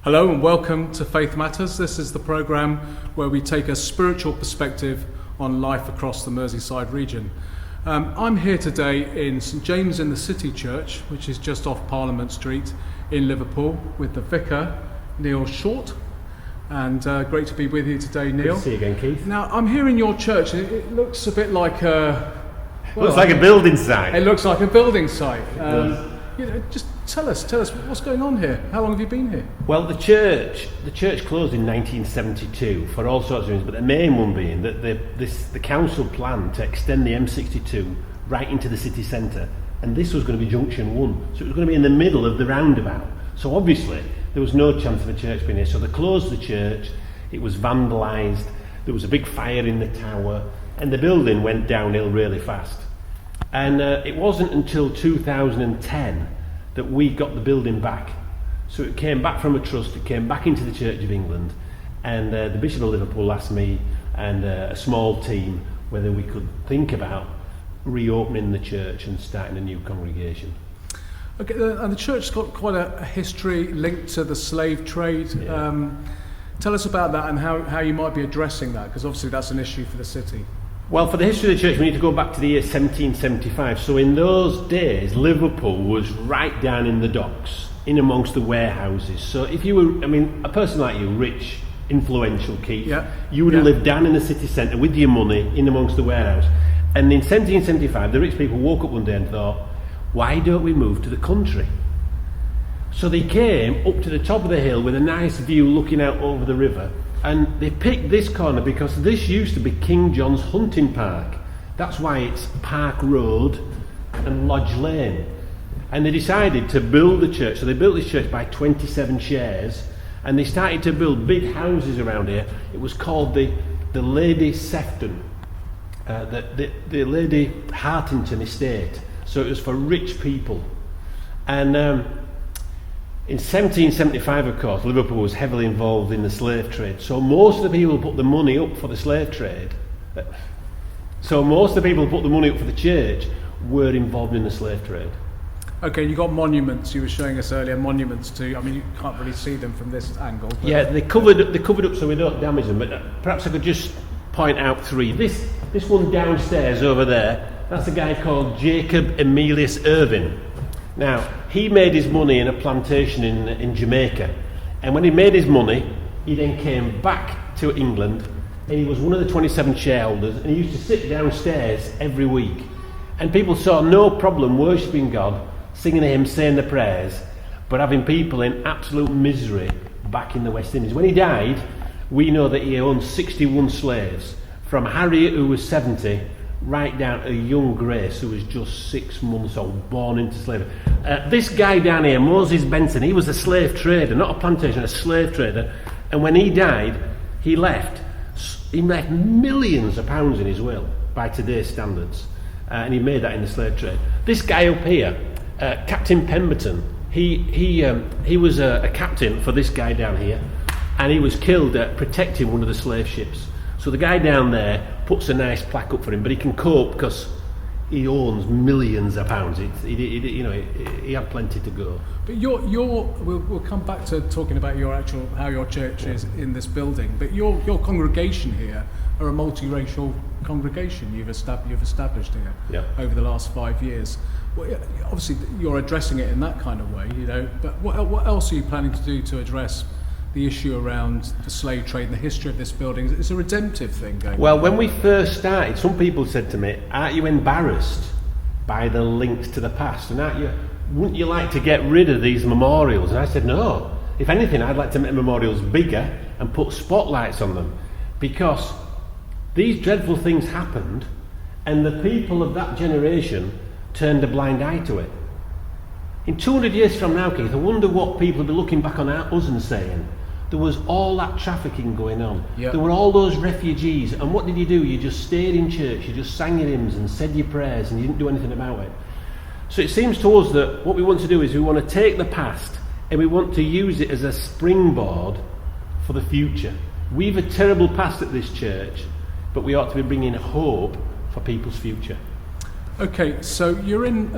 Hello and welcome to Faith Matters. This is the programme where we take a spiritual perspective on life across the Merseyside region. I'm here today in St James in the City Church, which is just off Parliament Street in Liverpool, with the Vicar, Neil Short. And great to be with you today, Neil. Good to see you again, Keith. Now, I'm here in your church. It looks a bit like looks like a building site. It looks like a building site. Just tell us what's going on here. How long have you been here? Well, the church closed in 1972 for all sorts of reasons, but the main one being that the council planned to extend the M62 right into the city centre, and this was going to be junction 1, so it was going to be in the middle of the roundabout. So obviously there was no chance of a church being here, so they closed the church. It was vandalised, there was a big fire in the tower, and the building went downhill really fast. And it wasn't until 2010 that we got the building back. So it came back from a trust, it came back into the Church of England, and the Bishop of Liverpool asked me and a small team whether we could think about reopening the church and starting a new congregation. Okay, and the church's got quite a history linked to the slave trade. Yeah. Tell us about that and how you might be addressing that, because obviously that's an issue for the city. Well, for the history of the church, we need to go back to the year 1775. So in those days, Liverpool was right down in the docks, in amongst the warehouses. So if you were, a person like you, rich, influential, Keith, you would have lived down in the city centre with your money in amongst the warehouse. And in 1775, the rich people woke up one day and thought, why don't we move to the country? So they came up to the top of the hill with a nice view looking out over the river. And they picked this corner because this used to be King John's hunting park. That's why it's Park Road and Lodge Lane. And they decided to build the church. So they built this church by 27 shares, and they started to build big houses around here. It was called the Lady Sefton, the Lady Hartington Estate. So it was for rich people. And in 1775, of course, Liverpool was heavily involved in the slave trade. So most of the people who put the money up for the slave trade, so most of the people who put the money up for the church were involved in the slave trade. Okay, you got monuments. You were showing us earlier monuments too. You can't really see them from this angle. But yeah, they covered up so we don't damage them. But perhaps I could just point out 3. This one downstairs over there, that's a guy called Jacob Emilius Irving. Now, he made his money in a plantation in Jamaica, and when he made his money, he then came back to England, and he was one of the 27 shareholders, and he used to sit downstairs every week, and people saw no problem worshipping God, singing a hymn, saying the prayers, but having people in absolute misery back in the West Indies. When he died, we know that he owned 61 slaves, from Harriet, who was 70, right down to young Grace, who was just 6 months old, born into slavery. This guy down here, Moses Benson, he was a slave trader, not a plantation, a slave trader. And when he died, he left millions of pounds in his will, by today's standards. And he made that in the slave trade. This guy up here, Captain Pemberton, he was a captain for this guy down here, and he was killed protecting one of the slave ships. So the guy down there puts a nice plaque up for him, but he can cope because he owns millions of pounds. He had plenty to go. But we'll come back to talking about how your church is in this building. But your congregation here are a multiracial congregation you've established here over the last 5 years. Well, obviously you're addressing it in that kind of way, But what else are you planning to do to address the issue around the slave trade and the history of this building? It's a redemptive thing going on. Well, when we first started, some people said to me, aren't you embarrassed by the links to the past? And wouldn't you like to get rid of these memorials? And I said, no. If anything, I'd like to make memorials bigger and put spotlights on them. Because these dreadful things happened, and the people of that generation turned a blind eye to it. In 200 years from now, Keith, I wonder what people will be looking back on us and saying, there was all that trafficking going on. Yep. There were all those refugees, and what did you do? You just stayed in church, you just sang your hymns and said your prayers, and you didn't do anything about it. So it seems to us that what we want to do is we want to take the past and we want to use it as a springboard for the future. We've a terrible past at this church, but we ought to be bringing hope for people's future. Okay, so you're in.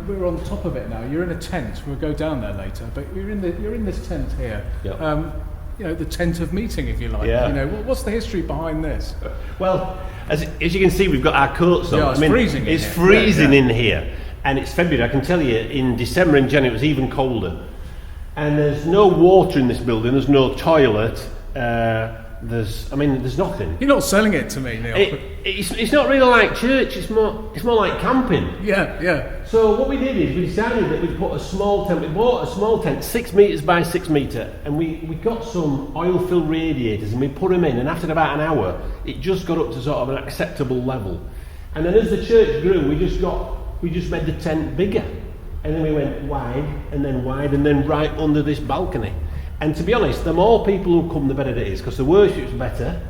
We're on top of it now. You're in a tent. We'll go down there later. But you're in this tent here. Yep. The tent of meeting, if you like. Yeah. What's the history behind this? Well, as you can see, we've got our coats on. Yeah, it's freezing. It's freezing in here, and it's February. I can tell you, in December and January, it was even colder. And there's no water in this building. There's no toilet. There's nothing. You're not selling it to me, Neil. It's not really like church. It's more like camping. Yeah. So what we did is we decided that we'd put a small tent. We bought a small tent, 6 meters by 6 meter, and we got some oil-filled radiators, and we put them in. And after about an hour, it just got up to sort of an acceptable level. And then as the church grew, we just made the tent bigger, and then we went wide, and then right under this balcony. And to be honest, the more people who come, the better it is, because the worship's better,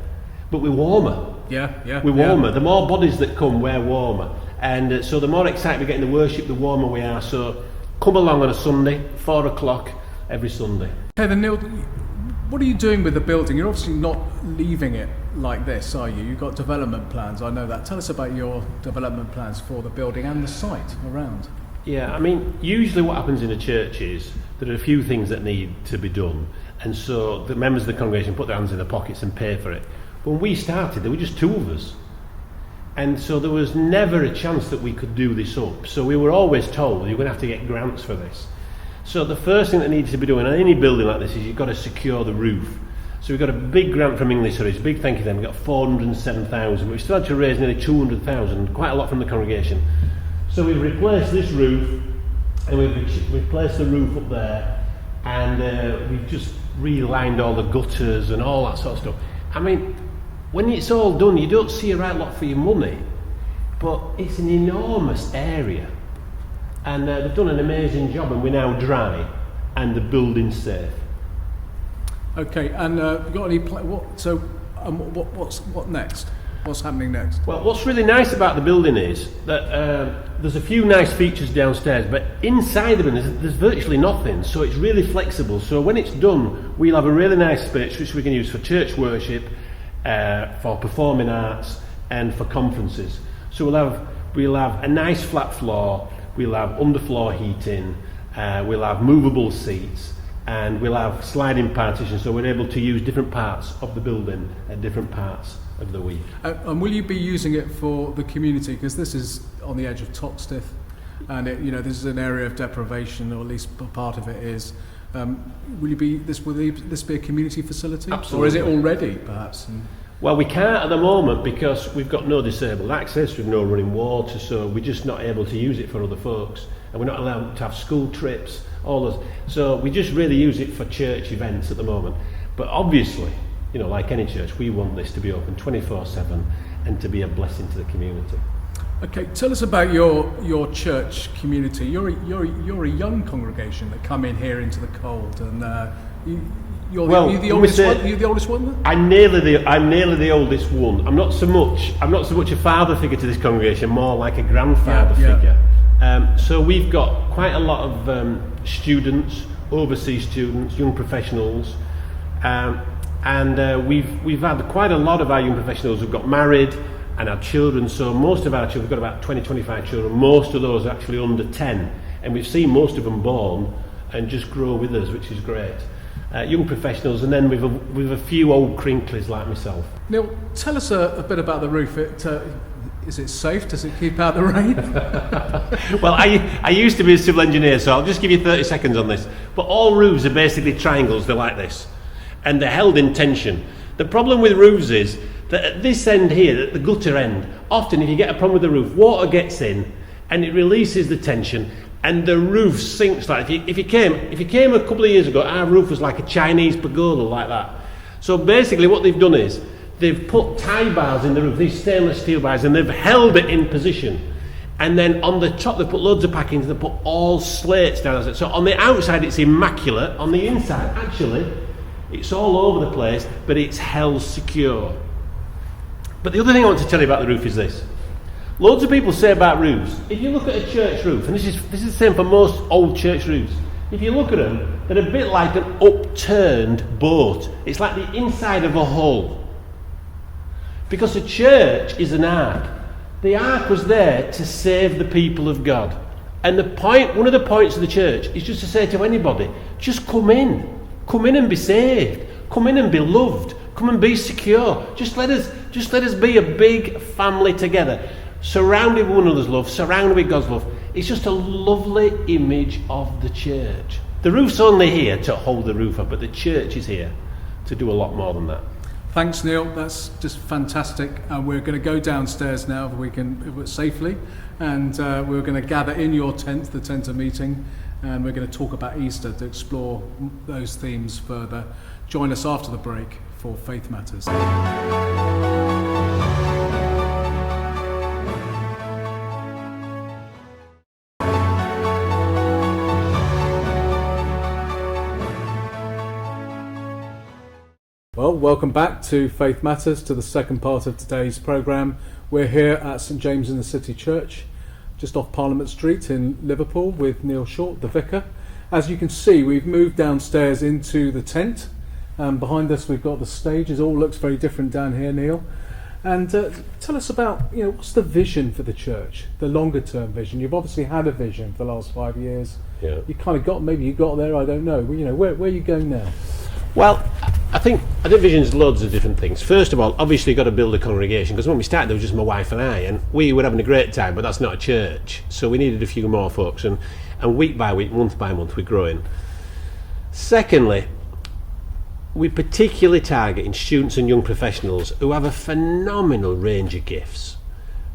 but we're warmer. Yeah. We're warmer. The more bodies that come, we're warmer. And so the more excited we get in the worship, the warmer we are. So come along on a Sunday, 4 o'clock every Sunday. Okay, then Neil, what are you doing with the building? You're obviously not leaving it like this, are you? You've got development plans, I know that. Tell us about your development plans for the building and the site around. Yeah, usually what happens in a church is there are a few things that need to be done, and so the members of the congregation put their hands in their pockets and pay for it. When we started, there were just 2 of us, and so there was never a chance that we could do this up. So we were always told you're going to have to get grants for this. So the first thing that needs to be done in any building like this is you've got to secure the roof. So we've got a big grant from English Heritage, big thank you to them. We got 407,000, but we still had to raise nearly 200,000, quite a lot from the congregation. So we've replaced this roof, and we've replaced the roof up there, and we've just relined all the gutters and all that sort of stuff. When it's all done, you don't see a right lot for your money, but it's an enormous area, and they've done an amazing job, and we're now dry, and the building's safe. Okay, and you got any what next? What's happening next? Well, what's really nice about the building is that there's a few nice features downstairs, but inside the building there's virtually nothing, so it's really flexible. So when it's done, we'll have a really nice space which we can use for church worship, for performing arts, and for conferences. So we'll have a nice flat floor, we'll have underfloor heating, we'll have movable seats, and we'll have sliding partitions, so we're able to use different parts of the building at different parts of the week. And will you be using it for the community? Because this is on the edge of Toxteth, and this is an area of deprivation, or at least part of it is. Will this be a community facility? Absolutely. Or is it already, perhaps? Well, we can't at the moment because we've got no disabled access, we've no running water, so we're just not able to use it for other folks, and we're not allowed to have school trips, all those. So we just really use it for church events at the moment. But obviously, like any church, we want this to be open 24/7 and to be a blessing to the community. Okay, tell us about your church community. You're a young congregation that come in here into the cold, and you're the oldest one. I'm nearly the oldest one. I'm not so much a father figure to this congregation, more like a grandfather figure. So we've got quite a lot of students, overseas students, young professionals. And we've had quite a lot of our young professionals who've got married and had children, so most of our children, we've got about 20-25 children, most of those are actually under 10, and we've seen most of them born and just grow with us, which is great. Young professionals, and then with a few old crinklies like myself. Neil, tell us a bit about the roof. Is it safe? Does it keep out the rain? Well, I used to be a civil engineer, so I'll just give you 30 seconds on this. But all roofs are basically triangles, they're like this, and they're held in tension. The problem with roofs is that at this end here, at the gutter end, often if you get a problem with the roof, water gets in and it releases the tension and the roof sinks. Like if you came a couple of years ago, our roof was like a Chinese pagoda like that. So basically what they've done is they've put tie bars in the roof, these stainless steel bars, and they've held it in position. And then on the top they put loads of packings, they put all slates down. So on the outside it's immaculate, on the inside actually it's all over the place, but it's held secure. But the other thing I want to tell you about the roof is this. Loads of people say about roofs, if you look at a church roof, and this is the same for most old church roofs, if you look at them, they're a bit like an upturned boat. It's like the inside of a hull. Because a church is an ark, The ark was there to save the people of God. And one of the points of the church is just to say to anybody, just come in and be saved, come in and be loved, come and be secure. Just let us be a big family together, surrounded with one another's love, surrounded with God's love. It's just a lovely image of the church. The roof's only here to hold the roof up, but the church is here to do a lot more than that. Thanks, Neil. That's just fantastic. We're going to go downstairs now if we can safely, and we're going to gather in your tent, the tent of meeting, and we're going to talk about Easter to explore those themes further. Join us after the break for Faith Matters. Well, welcome back to Faith Matters, to the second part of today's programme. We're here at St James in the City Church, just off Parliament Street in Liverpool, with Neil Short, the Vicar. As you can see, we've moved downstairs into the tent. Behind us we've got the stage. It all looks very different down here, Neil. And tell us about, what's the vision for the church, the longer term vision? You've obviously had a vision for the last 5 years. Yeah. You kind of got there, I don't know. Where are you going now? Well, I think vision's loads of different things. First of all, obviously you've got to build a congregation, because when we started there was just my wife and I, and we were having a great time, but that's not a church. So we needed a few more folks, and week by week, month by month, we're growing. Secondly, we're particularly targeting students and young professionals who have a phenomenal range of gifts.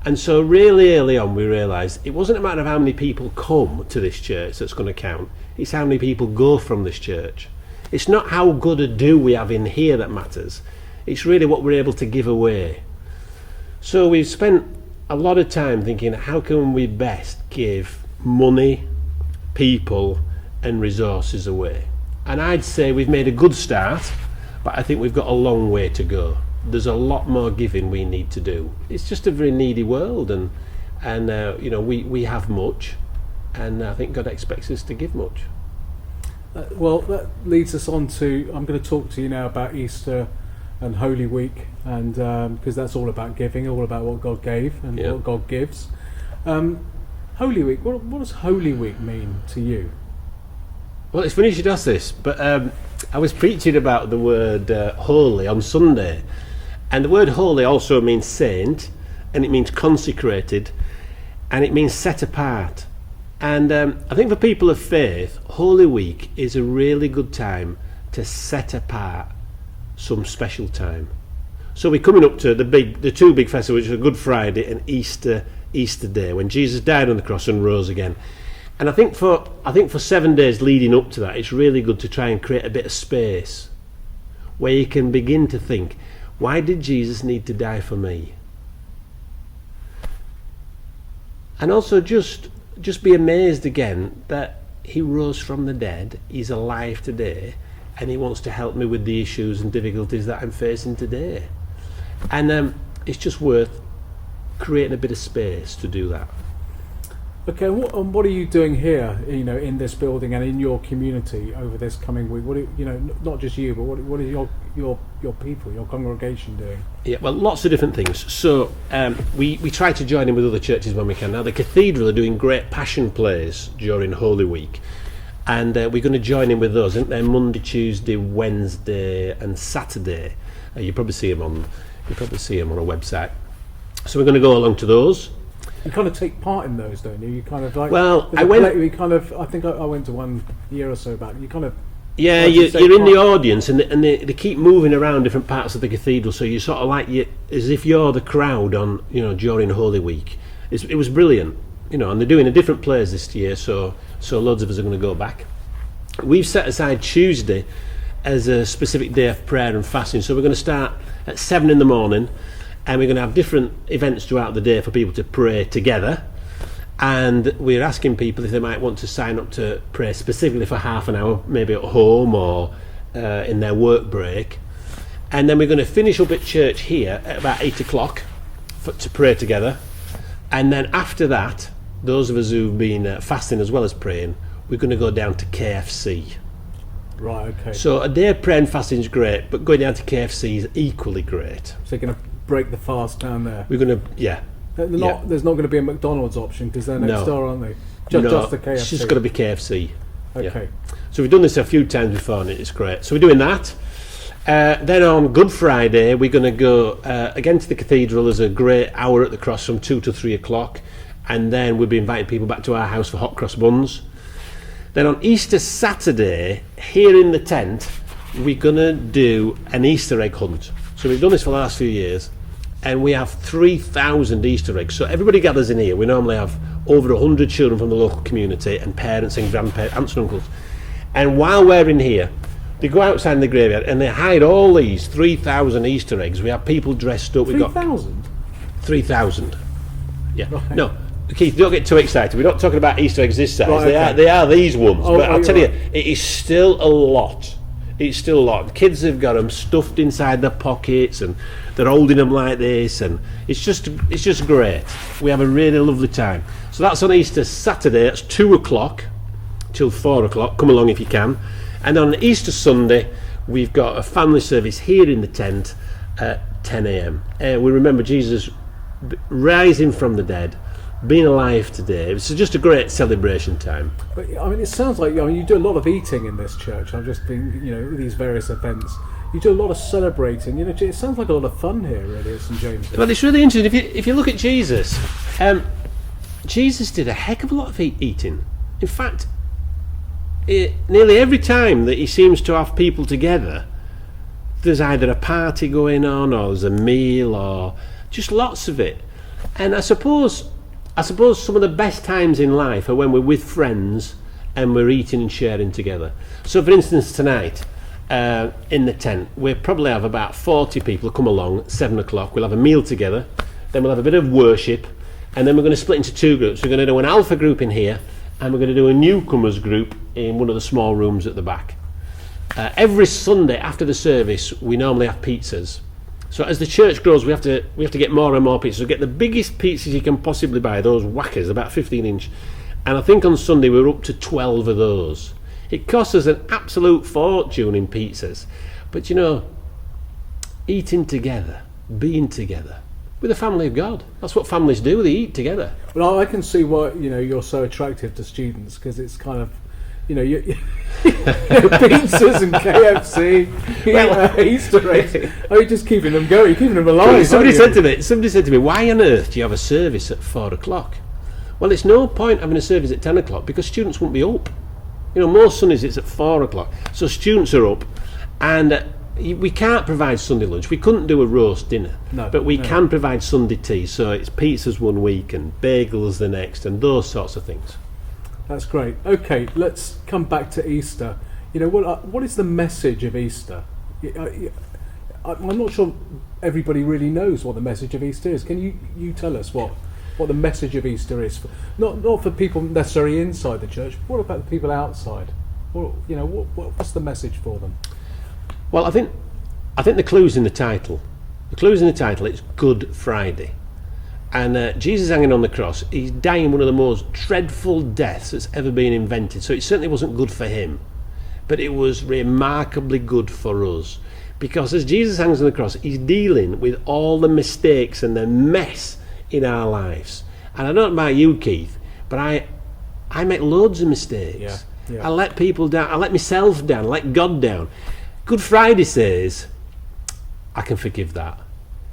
And so really early on we realised it wasn't a matter of how many people come to this church that's going to count, it's how many people go from this church. It's not how good a do we have in here that matters, it's really what we're able to give away. So we've spent a lot of time thinking, how can we best give money, people and resources away? And I'd say we've made a good start, but I think we've got a long way to go. There's a lot more giving we need to do. It's just a very needy world, and we have much, and I think God expects us to give much. Well, that leads us on to, I'm going to talk to you now about Easter and Holy Week, and because that's all about giving, all about what God gave and what God gives. Holy Week, what does Holy Week mean to you? Well, it's funny you should ask this, but I was preaching about the word holy on Sunday, and the word holy also means saint, and it means consecrated, and it means set apart. And I think for people of faith, Holy Week is a really good time to set apart some special time. So we're coming up to the two big festivals, which are Good Friday and Easter Day, when Jesus died on the cross and rose again. And I think for 7 days leading up to that, it's really good to try and create a bit of space where you can begin to think, why did Jesus need to die for me? And also just be amazed again that he rose from the dead, he's alive today, and he wants to help me with the issues and difficulties that I'm facing today. And it's just worth creating a bit of space to do that. Okay, what are you doing here, in this building and in your community over this coming week? What not just you, but what are your people, your congregation doing? Yeah, well, lots of different things. So we try to join in with other churches when we can. Now, the Cathedral are doing great passion plays during Holy Week, and we're going to join in with those. They're Monday, Tuesday, Wednesday, and Saturday. You probably see them on a website. So we're going to go along to those. You kind of take part in those, don't you? You kind of like. Well, I think I went to one year or so back. You kind of. Yeah, you're in the audience, and they keep moving around different parts of the cathedral. So you sort of as if you're the crowd on, during Holy Week. It was brilliant, and they're doing a different plays this year. So loads of us are going to go back. We've set aside Tuesday as a specific day of prayer and fasting. So we're going to start at 7 in the morning. And we're going to have different events throughout the day for people to pray together. And we're asking people if they might want to sign up to pray specifically for half an hour, maybe at home or in their work break. And then we're going to finish up at church here at about 8 o'clock to pray together. And then after that, those of us who've been fasting as well as praying, we're going to go down to KFC. Right, okay. So a day of prayer and fasting is great, but going down to KFC is equally great. So you're going to break the fast down there. We're going to, There's not going to be a McDonald's option because they're next door, aren't they? Just the KFC. It's just got to be KFC. Okay. Yeah. So we've done this a few times before, and it's great. So we're doing that. Then on Good Friday, we're going to go again to the cathedral. There's a great hour at the cross from 2 to 3 o'clock, and then we'll be inviting people back to our house for hot cross buns. Then on Easter Saturday, here in the tent, we're going to do an Easter egg hunt. So we've done this for the last few years, and we have 3,000 Easter eggs. So everybody gathers in here. We normally have over 100 children from the local community and parents and grandparents, aunts and uncles. And while we're in here, they go outside in the graveyard and they hide all these 3,000 Easter eggs. We have people dressed up. 3,000? 3,000. Yeah. Right. No, Keith, don't get too excited. We're not talking about Easter eggs this size. Right, They are these ones. But I'll tell you, right. it is still a lot. It's still a lot. The kids have got them stuffed inside their pockets and they're holding them like this, and it's just great. We have a really lovely time. So that's on Easter Saturday. That's 2 o'clock till 4 o'clock. Come along if you can. And on Easter Sunday, we've got a family service here in the tent at 10 a.m. We remember Jesus rising from the dead, being alive today. It's just a great celebration time. But I mean, it sounds like you do a lot of eating in this church. I've just been, these various events. You do a lot of celebrating. It sounds like a lot of fun here, really, at St James's. Well, it's really interesting. If you look at Jesus, Jesus did a heck of a lot of eating. In fact, nearly every time that he seems to have people together, there's either a party going on, or there's a meal, or just lots of it. And I suppose some of the best times in life are when we're with friends and we're eating and sharing together. So, for instance, tonight in the tent, we'll probably have about 40 people come along at 7 o'clock. We'll have a meal together, then we'll have a bit of worship, and then we're going to split into two groups. We're going to do an alpha group in here, and we're going to do a newcomers group in one of the small rooms at the back. Every Sunday after the service, we normally have pizzas. So as the church grows, we have to get more and more pizzas. So get the biggest pizzas you can possibly buy, those whackers, about 15 inch. And I think on Sunday we're up to 12 of those. It costs us an absolute fortune in pizzas. But eating together, being together, with the family of God. That's what families do, they eat together. Well, I can see why you're so attractive to students, because it's kind of, pizzas and KFC, Easter eggs. Oh, you're just keeping them going, you're keeping them alive. Somebody said to me, why on earth do you have a service at 4 o'clock? Well, it's no point having a service at 10 o'clock because students won't be up. Most Sundays it's at 4 o'clock. So students are up, and we can't provide Sunday lunch. We couldn't do a roast dinner, but we can provide Sunday tea. So it's pizzas one week and bagels the next, and those sorts of things. That's great. Okay, let's come back to Easter. What is the message of Easter? I'm not sure everybody really knows what the message of Easter is. Can you tell us what the message of Easter is? Not for people necessarily inside the church, but what about the people outside? What's the message for them? Well, I think the clue's in the title. The clue's in the title. It's Good Friday. And Jesus hanging on the cross, he's dying one of the most dreadful deaths that's ever been invented. So it certainly wasn't good for him, but it was remarkably good for us. Because as Jesus hangs on the cross, he's dealing with all the mistakes and the mess in our lives. And I don't know about you, Keith, but I make loads of mistakes. Yeah. I let people down, I let myself down, I let God down. Good Friday says, I can forgive that.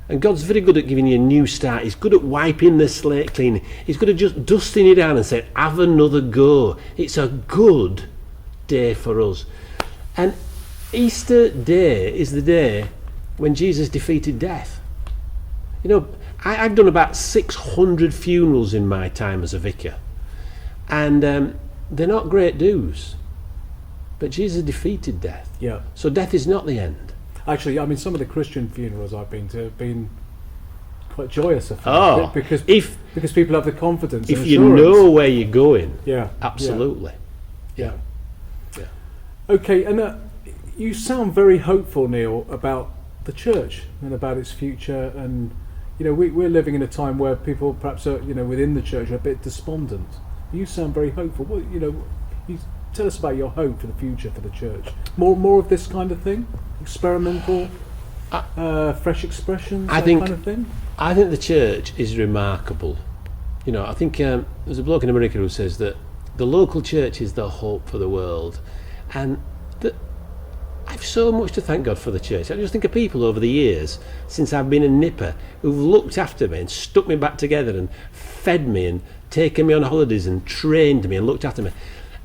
And God's very good at giving you a new start. He's good at wiping the slate clean. He's good at just dusting you down and saying, have another go. It's a good day for us. And Easter Day is the day when Jesus defeated death. I've done about 600 funerals in my time as a vicar. And they're not great dues. But Jesus defeated death. Yeah. So death is not the end. Actually, I mean, some of the Christian funerals I've been to have been quite joyous. Because people have the confidence. If and you know where you're going, absolutely. Yeah. Okay, and you sound very hopeful, Neil, about the church and about its future. And we're living in a time where people perhaps are, within the church are a bit despondent. You sound very hopeful. You tell us about your hope for the future for the church. More of this kind of thing, experimental, fresh expressions, kind of thing. I think the church is remarkable. You know, I think there's a bloke in America who says that the local church is the hope for the world, and I've so much to thank God for the church. I just think of people over the years, since I've been a nipper, who've looked after me and stuck me back together and fed me and taken me on holidays and trained me and looked after me.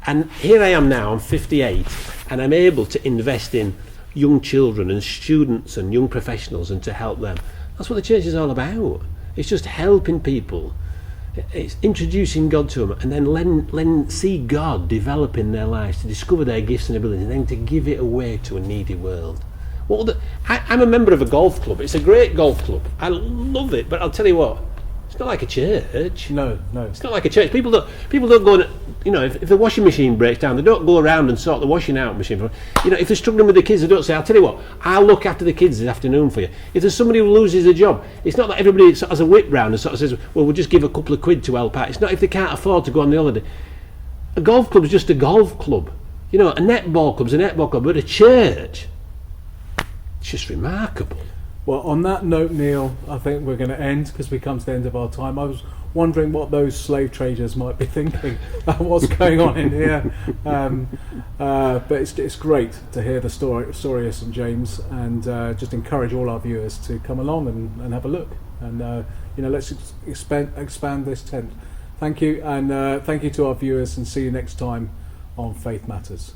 And here I am now, I'm 58, and I'm able to invest in young children and students and young professionals and to help them. That's what the church is all about. It's just helping people. It's introducing God to them, and then see God develop in their lives, to discover their gifts and abilities, and then to give it away to a needy world. I'm a member of a golf club. It's a great golf club. I love it, but I'll tell you what, it's not like a church. No. It's not like a church. People don't go and, you know, if the washing machine breaks down, they don't go around and sort the washing out machine. You know, if they're struggling with the kids, they don't say, I'll tell you what, I'll look after the kids this afternoon for you. If there's somebody who loses a job, it's not that everybody sort of has a whip round and sort of says, well, we'll just give a couple of quid to help out. It's not if they can't afford to go on the holiday. A golf club is just a golf club. You know, a netball club's a netball club, but a church, it's just remarkable. Well, on that note, Neil, I think we're going to end because we come to the end of our time. I was wondering what those slave traders might be thinking about what's going on in here. But it's great to hear the story of St James, and just encourage all our viewers to come along and have a look. And you know, let's expand this tent. Thank you, and thank you to our viewers, and see you next time on Faith Matters.